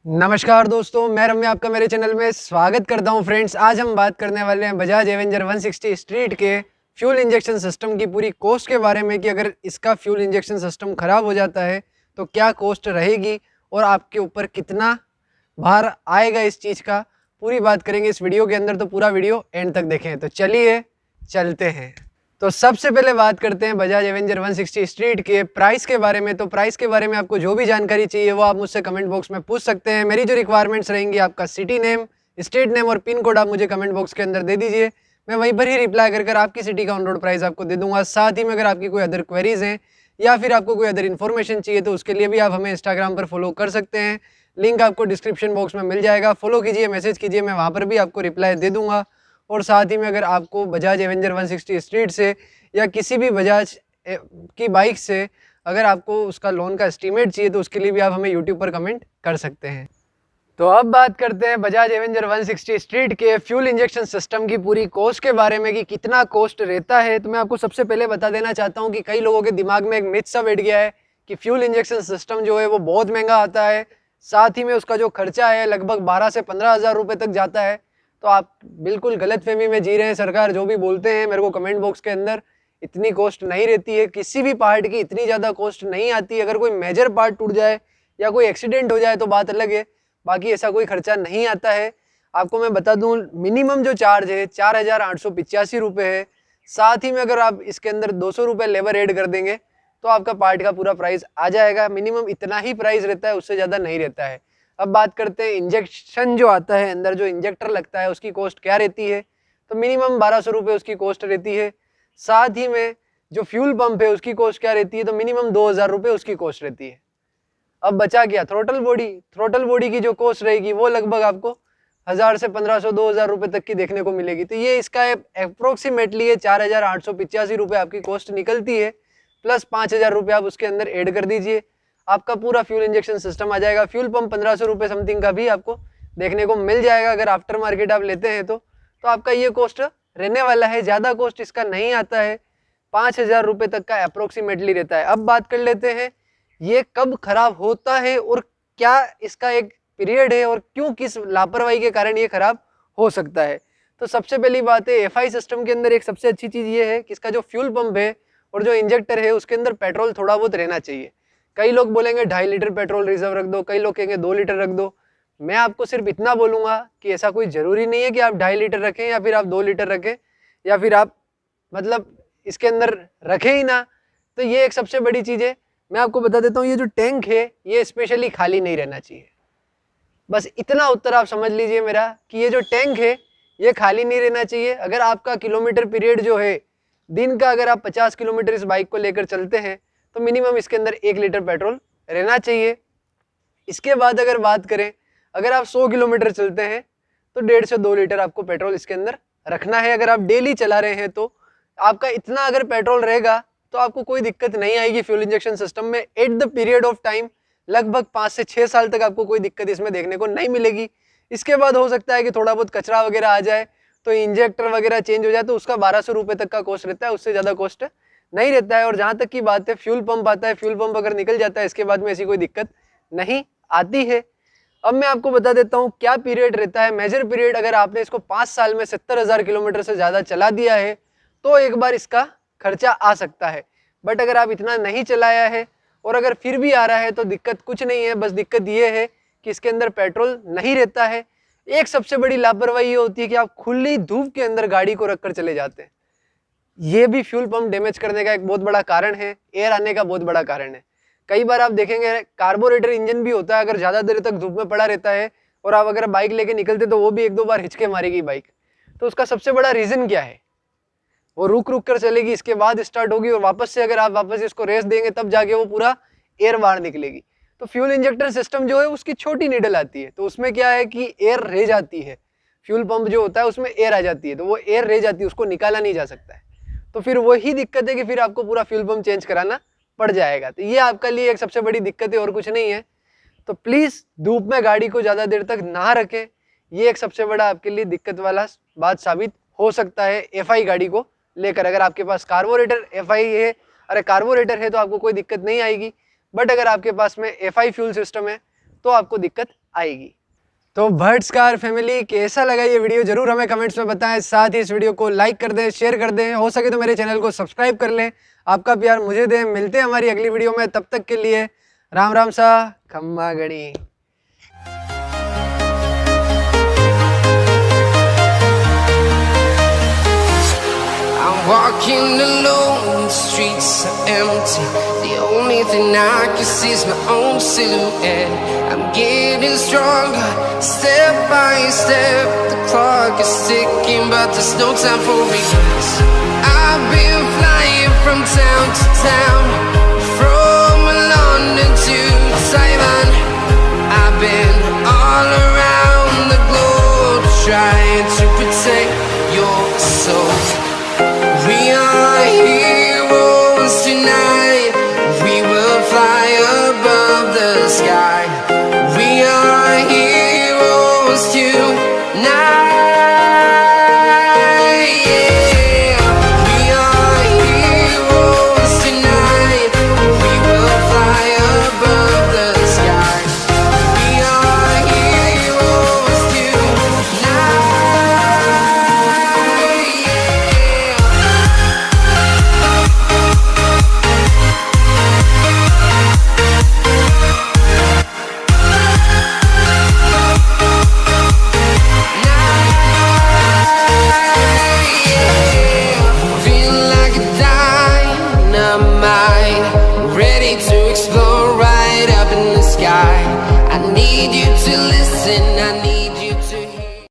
नमस्कार दोस्तों, मैं रम्या आपका मेरे चैनल में स्वागत करता हूं। फ्रेंड्स, आज हम बात करने वाले हैं बजाज एवेंजर 160 स्ट्रीट के फ्यूल इंजेक्शन सिस्टम की पूरी कॉस्ट के बारे में कि अगर इसका फ्यूल इंजेक्शन सिस्टम ख़राब हो जाता है तो क्या कॉस्ट रहेगी और आपके ऊपर कितना भार आएगा इस चीज़ का। पूरी बात करेंगे इस वीडियो के अंदर, तो पूरा वीडियो एंड तक देखें। तो चलिए चलते हैं। तो सबसे पहले बात करते हैं बजाज एवेंजर 160 स्ट्रीट के प्राइस के बारे में। तो प्राइस के बारे में आपको जो भी जानकारी चाहिए वो आप मुझसे कमेंट बॉक्स में पूछ सकते हैं। मेरी जो रिक्वायरमेंट्स रहेंगी, आपका सिटी नेम, स्टेट नेम और पिन कोड आप मुझे कमेंट बॉक्स के अंदर दे दीजिए। मैं वहीं पर ही रिप्लाई कर आपकी सिटी का ऑन रोड प्राइस आपको दे दूंगा। साथ ही में अगर आपकी कोई अदर क्वेरीज हैं या फिर आपको कोई अदर इन्फॉर्मेशन चाहिए तो उसके लिए भी आप हमें इंस्टाग्राम पर फॉलो कर सकते हैं। लिंक आपको डिस्क्रिप्शन बॉक्स में मिल जाएगा। फॉलो कीजिए, मैसेज कीजिए, मैं वहाँ पर भी आपको रिप्लाई दे दूंगा। और साथ ही में अगर आपको बजाज एवेंजर 160 स्ट्रीट से या किसी भी बजाज की बाइक से अगर आपको उसका लोन का एस्टीमेट चाहिए तो उसके लिए भी आप हमें यूट्यूब पर कमेंट कर सकते हैं। तो अब बात करते हैं बजाज एवेंजर 160 स्ट्रीट के फ्यूल इंजेक्शन सिस्टम की पूरी कॉस्ट के बारे में कि कितना कॉस्ट रहता है। तो मैं आपको सबसे पहले बता देना चाहता हूं कि कई लोगों के दिमाग में एक मिथ सा बैठ गया है कि फ्यूल इंजेक्शन सिस्टम जो है वो बहुत महंगा आता है, साथ ही में उसका जो खर्चा है लगभग 12 से 15 हज़ार रुपये तक जाता है। तो आप बिल्कुल गलत फहमी में जी रहे हैं। सरकार जो भी बोलते हैं मेरे को कमेंट बॉक्स के अंदर, इतनी कॉस्ट नहीं रहती है। किसी भी पार्ट की इतनी ज़्यादा कॉस्ट नहीं आती। अगर कोई मेजर पार्ट टूट जाए या कोई एक्सीडेंट हो जाए तो बात अलग है, बाकी ऐसा कोई खर्चा नहीं आता है। आपको मैं बता दूं, मिनिमम जो चार्ज है 4,885 रुपये है। साथ ही में अगर आप इसके अंदर 200 रुपये लेबर ऐड कर देंगे तो आपका पार्ट का पूरा प्राइस आ जाएगा। मिनिमम इतना ही प्राइस रहता है, उससे ज़्यादा नहीं रहता है। अब बात करते हैं इंजेक्शन जो आता है, अंदर जो इंजेक्टर लगता है उसकी कॉस्ट क्या रहती है। तो मिनिमम 1200 रुपये उसकी कॉस्ट रहती है। साथ ही में जो फ्यूल पंप है उसकी कॉस्ट क्या रहती है, तो मिनिमम 2000 रुपये उसकी कॉस्ट रहती है। अब बचा क्या थ्रोटल बॉडी। थ्रोटल बॉडी की जो कॉस्ट रहेगी वो लगभग आपको 1000 से 1500 2000 रुपये तक की देखने को मिलेगी। तो ये इसका अप्रोक्सीमेटली 4885 रुपये आपकी कॉस्ट निकलती है, प्लस 5000 रुपये आप उसके अंदर ऐड कर दीजिए, आपका पूरा फ्यूल इंजेक्शन सिस्टम आ जाएगा। फ्यूल पंप 1500 रुपये समथिंग का भी आपको देखने को मिल जाएगा अगर आफ्टर मार्केट आप लेते हैं तो आपका ये कॉस्ट रहने वाला है। ज़्यादा कॉस्ट इसका नहीं आता है, 5000 रुपये तक का अप्रोक्सीमेटली रहता है। अब बात कर लेते हैं ये कब खराब होता है और क्या इसका एक पीरियड है और क्यों, किस लापरवाही के कारण ये खराब हो सकता है। तो सबसे पहली बात है, एफआई सिस्टम के अंदर एक सबसे अच्छी चीज़ ये है कि इसका जो फ्यूल पंप है और जो इंजेक्टर है उसके अंदर पेट्रोल थोड़ा बहुत रहना चाहिए। कई लोग बोलेंगे 2.5 लीटर पेट्रोल रिजर्व रख दो, कई लोग कहेंगे 2 लीटर रख दो। मैं आपको सिर्फ इतना बोलूँगा कि ऐसा कोई ज़रूरी नहीं है कि आप 2.5 लीटर रखें या फिर आप 2 लीटर रखें या फिर आप मतलब इसके अंदर रखें ही ना। तो ये एक सबसे बड़ी चीज़ है। मैं आपको बता देता हूँ, ये जो टैंक है ये स्पेशली खाली नहीं रहना चाहिए। बस इतना उत्तर आप समझ लीजिए मेरा कि ये जो टैंक है ये खाली नहीं रहना चाहिए। अगर आपका किलोमीटर पीरियड जो है दिन का, अगर आप 50 किलोमीटर इस बाइक को लेकर चलते हैं तो मिनिमम इसके अंदर 1 लीटर पेट्रोल रहना चाहिए। इसके बाद अगर बात करें, अगर आप 100 किलोमीटर चलते हैं तो 1.5 से 2 लीटर आपको पेट्रोल इसके अंदर रखना है। अगर आप डेली चला रहे हैं तो आपका इतना अगर पेट्रोल रहेगा तो आपको कोई दिक्कत नहीं आएगी फ्यूल इंजेक्शन सिस्टम में। At the period of time लगभग 5 से 6 साल तक आपको कोई दिक्कत इसमें देखने को नहीं मिलेगी। इसके बाद हो सकता है कि थोड़ा बहुत कचरा वगैरह आ जाए तो इंजेक्टर वगैरह चेंज हो जाए तो उसका 1200 रुपये तक का कॉस्ट रहता है, उससे ज़्यादा कॉस्ट नहीं रहता है। और जहाँ तक की बात है फ्यूल पंप आता है, फ्यूल पंप अगर निकल जाता है इसके बाद में ऐसी कोई दिक्कत नहीं आती है। अब मैं आपको बता देता हूँ क्या पीरियड रहता है। मेजर पीरियड, अगर आपने इसको 5 साल में 70,000 किलोमीटर से ज़्यादा चला दिया है तो एक बार इसका खर्चा आ सकता है। बट अगर आप इतना नहीं चलाया है और अगर फिर भी आ रहा है तो दिक्कत कुछ नहीं है। बस दिक्कत ये है कि इसके अंदर पेट्रोल नहीं रहता है। एक सबसे बड़ी लापरवाही ये होती है कि आप खुली धूप के अंदर गाड़ी को रखकर चले जाते हैं। ये भी फ्यूल पंप डैमेज करने का एक बहुत बड़ा कारण है, एयर आने का बहुत बड़ा कारण है। कई बार आप देखेंगे कार्बोरेटर इंजन भी होता है, अगर ज़्यादा देर तक धूप में पड़ा रहता है और आप अगर बाइक लेके निकलते तो वो भी 1-2 बार हिचके मारेगी बाइक। तो उसका सबसे बड़ा रीज़न क्या है, वो रुक रुक कर चलेगी, इसके बाद स्टार्ट होगी और वापस से अगर आप वापस इसको रेस देंगे तब जाके वो पूरा एयर बाहर निकलेगी। तो फ्यूल इंजेक्टर सिस्टम जो है उसकी छोटी नीडल आती है तो उसमें क्या है कि एयर रह जाती है। फ्यूल पंप जो होता है उसमें एयर आ जाती है तो वो एयर रह जाती है, उसको निकाला नहीं जा सकता है। तो फिर वही दिक्कत है कि फिर आपको पूरा फ्यूल पंप चेंज कराना पड़ जाएगा। तो ये आपका लिए एक सबसे बड़ी दिक्कत है और कुछ नहीं है। तो प्लीज़ धूप में गाड़ी को ज़्यादा देर तक ना रखें, ये एक सबसे बड़ा आपके लिए दिक्कत वाला बात साबित हो सकता है एफआई गाड़ी को लेकर। अगर आपके पास कार्बोरेटर एफआई है, अरे कार्बोरेटर है तो आपको कोई दिक्कत नहीं आएगी। बट अगर आपके पास में एफआई फ्यूल सिस्टम है तो आपको दिक्कत आएगी। तो बर्ड्स कार फैमिली, कैसा लगा ये वीडियो जरूर हमें कमेंट्स में बताएं। साथ ही इस वीडियो को लाइक कर दें, शेयर कर दें, हो सके तो मेरे चैनल को सब्सक्राइब कर लें। आपका प्यार मुझे दें। मिलते हैं हमारी अगली वीडियो में, तब तक के लिए राम राम सा, खम्मा गणी। Walking alone, the streets are empty. The only thing I can see is my own silhouette. I'm getting stronger, step by step. The clock is ticking, but there's no time for regrets. I've been flying from town to town, from London to Taiwan. I've been